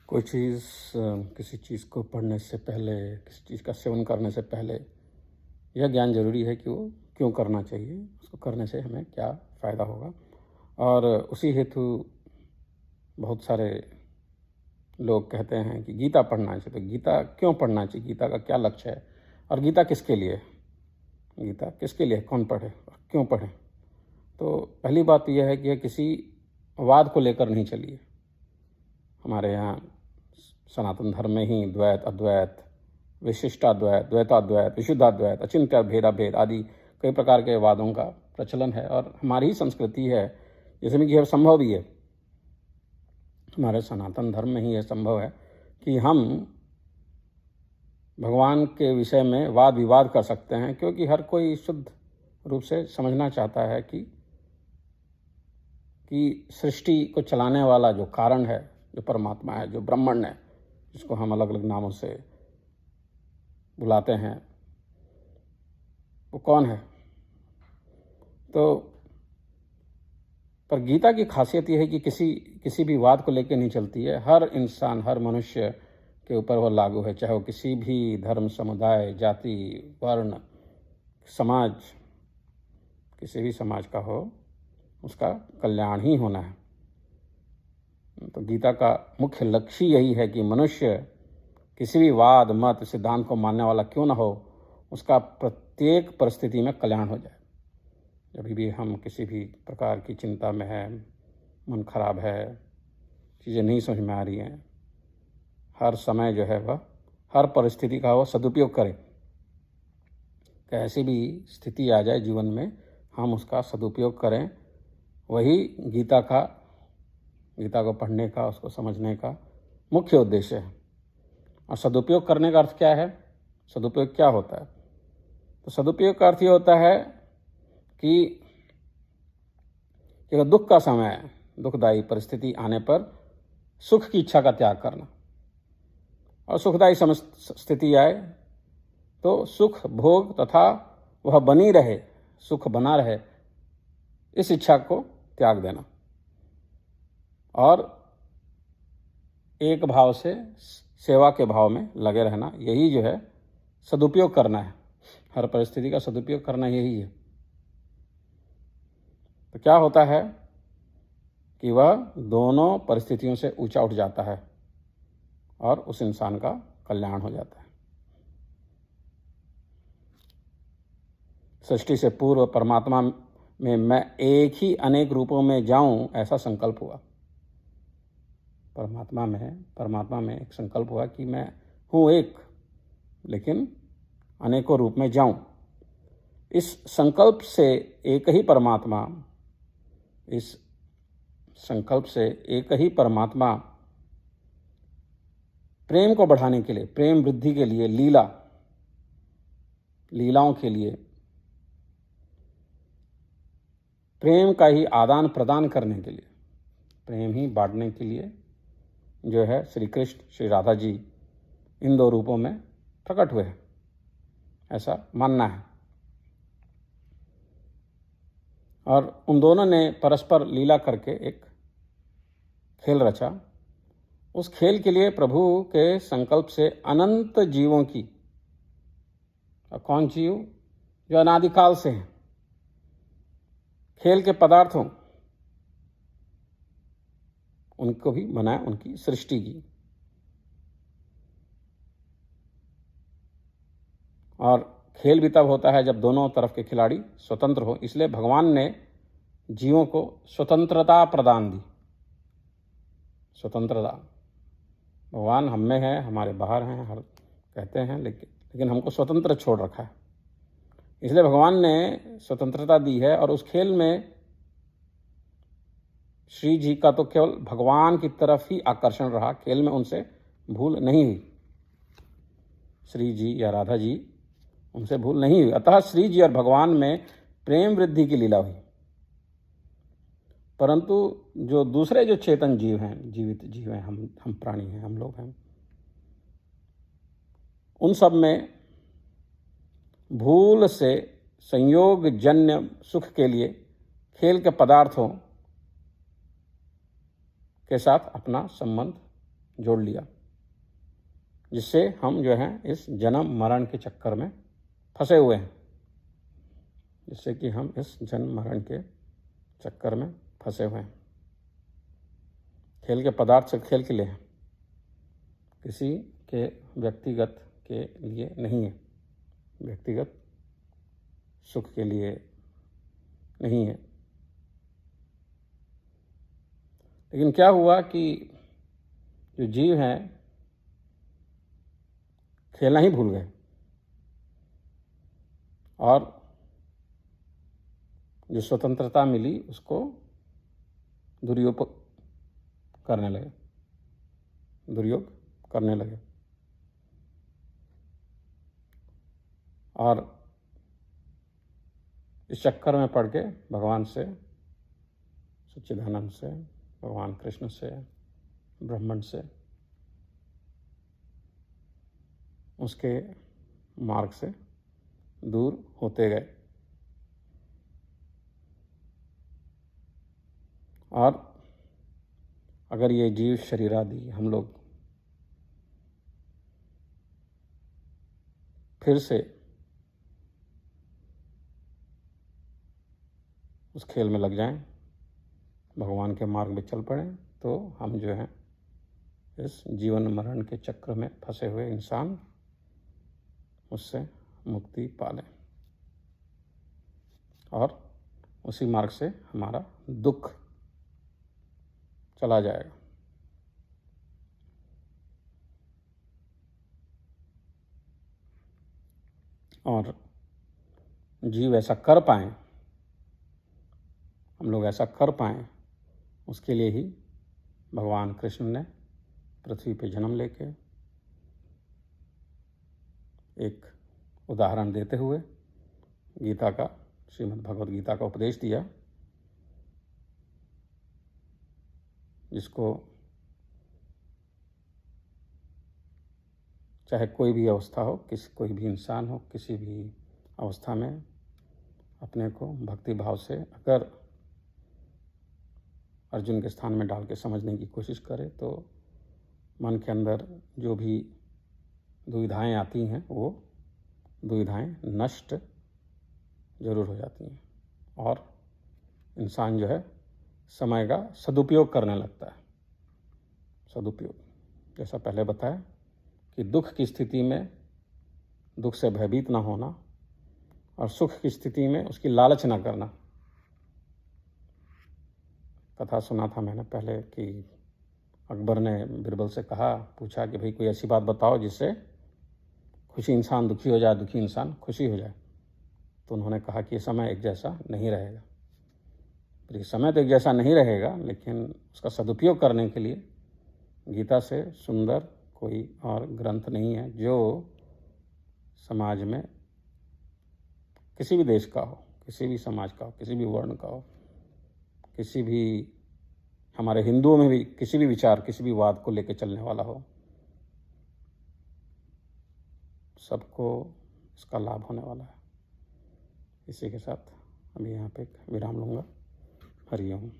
कोई चीज़ किसी चीज़ को पढ़ने से पहले, किसी चीज़ का सेवन करने से पहले यह ज्ञान ज़रूरी है कि वो क्यों करना चाहिए, उसको करने से हमें क्या फ़ायदा होगा। और उसी हेतु बहुत सारे लोग कहते हैं कि गीता पढ़ना चाहिए। तो गीता क्यों पढ़ना चाहिए, गीता का क्या लक्ष्य है और गीता किसके लिए है, गीता किसके लिए, कौन पढ़े और क्यों पढ़े। तो पहली बात तो यह है कि यह किसी वाद को लेकर नहीं चली है। हमारे यहाँ सनातन धर्म में ही द्वैत, अद्वैत, विशिष्टाद्वैत, द्वैताद्वैत, विशुद्धाद्वैत, अचिंत्य भेदाभेद आदि कई प्रकार के वादों का प्रचलन है। और हमारी ही संस्कृति है जिसमें कि यह संभव भी है, हमारे सनातन धर्म में ही यह संभव है कि हम भगवान के विषय में वाद विवाद कर सकते हैं, क्योंकि हर कोई शुद्ध रूप से समझना चाहता है कि सृष्टि को चलाने वाला जो कारण है, जो परमात्मा है, जो ब्रह्मण्य है, जिसको हम अलग अलग नामों से बुलाते हैं, वो कौन है। तो पर गीता की खासियत यह है कि किसी भी वाद को लेकर नहीं चलती है। हर इंसान, हर मनुष्य के ऊपर वह लागू है, चाहे वो किसी भी धर्म, समुदाय, जाति, वर्ण, समाज, किसी भी समाज का हो, उसका कल्याण ही होना है। तो गीता का मुख्य लक्ष्य यही है कि मनुष्य किसी भी वाद, मत, सिद्धांत को मानने वाला क्यों ना हो, उसका प्रत्येक परिस्थिति में कल्याण हो जाए। जब भी हम किसी भी प्रकार की चिंता में है, मन खराब है, चीज़ें नहीं समझ में आ रही हैं, हर समय जो है वह, हर परिस्थिति का वह सदुपयोग करें। कैसी भी स्थिति आ जाए जीवन में, हम उसका सदुपयोग करें। वही गीता को पढ़ने का, उसको समझने का मुख्य उद्देश्य है। और सदुपयोग करने का अर्थ क्या है, सदुपयोग क्या होता है? तो सदुपयोग का अर्थ ये होता है कि दुख का समय, दुखदायी परिस्थिति आने पर सुख की इच्छा का त्याग करना, और सुखदायी स्थिति आए तो सुख भोग तथा वह बनी रहे, सुख बना रहे, इस इच्छा को त्याग देना और एक भाव से सेवा के भाव में लगे रहना। यही जो है सदुपयोग करना है, हर परिस्थिति का सदुपयोग करना यही है। तो क्या होता है कि वह दोनों परिस्थितियों से ऊंचा उठ जाता है और उस इंसान का कल्याण हो जाता है। सृष्टि से पूर्व परमात्मा में मैं एक ही अनेक रूपों में जाऊं, ऐसा संकल्प हुआ। परमात्मा में एक संकल्प हुआ कि मैं हूं एक, लेकिन अनेकों रूप में जाऊं। इस संकल्प से एक ही परमात्मा प्रेम को बढ़ाने के लिए, प्रेम वृद्धि के लिए, लीलाओं के लिए, प्रेम का ही आदान प्रदान करने के लिए, प्रेम ही बांटने के लिए जो है श्री कृष्ण, श्री राधा जी इन दो रूपों में प्रकट हुए हैं, ऐसा मानना है। और उन दोनों ने परस्पर लीला करके एक खेल रचा। उस खेल के लिए प्रभु के संकल्प से अनंत जीवों की, और कौन जीव? जो अनादिकाल से हैं, खेल के पदार्थों, उनको भी बनाया, उनकी सृष्टि की। और खेल भी तब होता है जब दोनों तरफ के खिलाड़ी स्वतंत्र हो। इसलिए भगवान ने जीवों को स्वतंत्रता प्रदान दी। स्वतंत्रता, भगवान हम में है, हमारे बाहर हैं, हर कहते हैं, लेकिन हमको स्वतंत्र छोड़ रखा है। इसलिए भगवान ने स्वतंत्रता दी है। और उस खेल में श्री जी का तो केवल भगवान की तरफ ही आकर्षण रहा, खेल में उनसे भूल नहीं हुई। श्री जी या राधा जी उनसे भूल नहीं हुई। अतः श्री जी और भगवान में प्रेम वृद्धि की लीला हुई। परंतु जो दूसरे जो चेतन जीव हैं, जीवित जीव हैं, हम प्राणी हैं, हम लोग हैं, उन सब में भूल से संयोग जन्य सुख के लिए खेल के पदार्थों के साथ अपना संबंध जोड़ लिया, जिससे हम जो है इस जन्म मरण के चक्कर में फंसे हुए हैं, जिससे कि हम इस जन्म मरण के चक्कर में फंसे हुए हैं। खेल के पदार्थ से खेल के लिए हैं, किसी के व्यक्तिगत के लिए नहीं है, व्यक्तिगत सुख के लिए नहीं है। लेकिन क्या हुआ कि जो जीव हैं खेलना ही भूल गए और जो स्वतंत्रता मिली उसको दुरुपयोग करने लगे, दुरुपयोग करने लगे। और इस चक्कर में पड़ के भगवान से, सच्चिदानंद से, भगवान कृष्ण से, ब्रह्मन से, उसके मार्ग से दूर होते गए। और अगर ये जीव शरीर आदि हम लोग फिर से उस खेल में लग जाएं, भगवान के मार्ग में चल पड़ें, तो हम जो है इस जीवन मरण के चक्र में फंसे हुए इंसान उससे मुक्ति पा लें और उसी मार्ग से हमारा दुख चला जाएगा। और जीव ऐसा कर पाएं, हम लोग ऐसा कर पाएं, उसके लिए ही भगवान कृष्ण ने पृथ्वी पे जन्म लेके एक उदाहरण देते हुए गीता का, श्रीमद् भगवद गीता का उपदेश दिया, जिसको चाहे कोई भी अवस्था हो, कोई भी इंसान हो, किसी भी अवस्था में अपने को भक्ति भाव से अगर अर्जुन के स्थान में डाल के समझने की कोशिश करे तो मन के अंदर जो भी दुविधाएं आती हैं वो दुविधाएं नष्ट जरूर हो जाती हैं और इंसान जो है समय का सदुपयोग करने लगता है। सदुपयोग, जैसा पहले बताया कि दुख की स्थिति में दुख से भयभीत ना होना और सुख की स्थिति में उसकी लालच ना करना। कथा सुना था मैंने पहले कि अकबर ने बिरबल से कहा, पूछा कि भाई कोई ऐसी बात बताओ जिससे खुशी इंसान दुखी हो जाए, दुखी इंसान खुशी हो जाए। तो उन्होंने कहा कि ये समय एक जैसा नहीं रहेगा। ये समय तो एक जैसा नहीं रहेगा, लेकिन उसका सदुपयोग करने के लिए गीता से सुंदर कोई और ग्रंथ नहीं है जो समाज में किसी भी देश का हो, किसी भी समाज का हो, किसी भी वर्ण का हो, किसी भी, हमारे हिंदुओं में भी किसी भी विचार, किसी भी वाद को लेकर चलने वाला हो, सबको इसका लाभ होने वाला है। इसी के साथ अभी यहाँ पे विराम लूँगा। हरि ओम।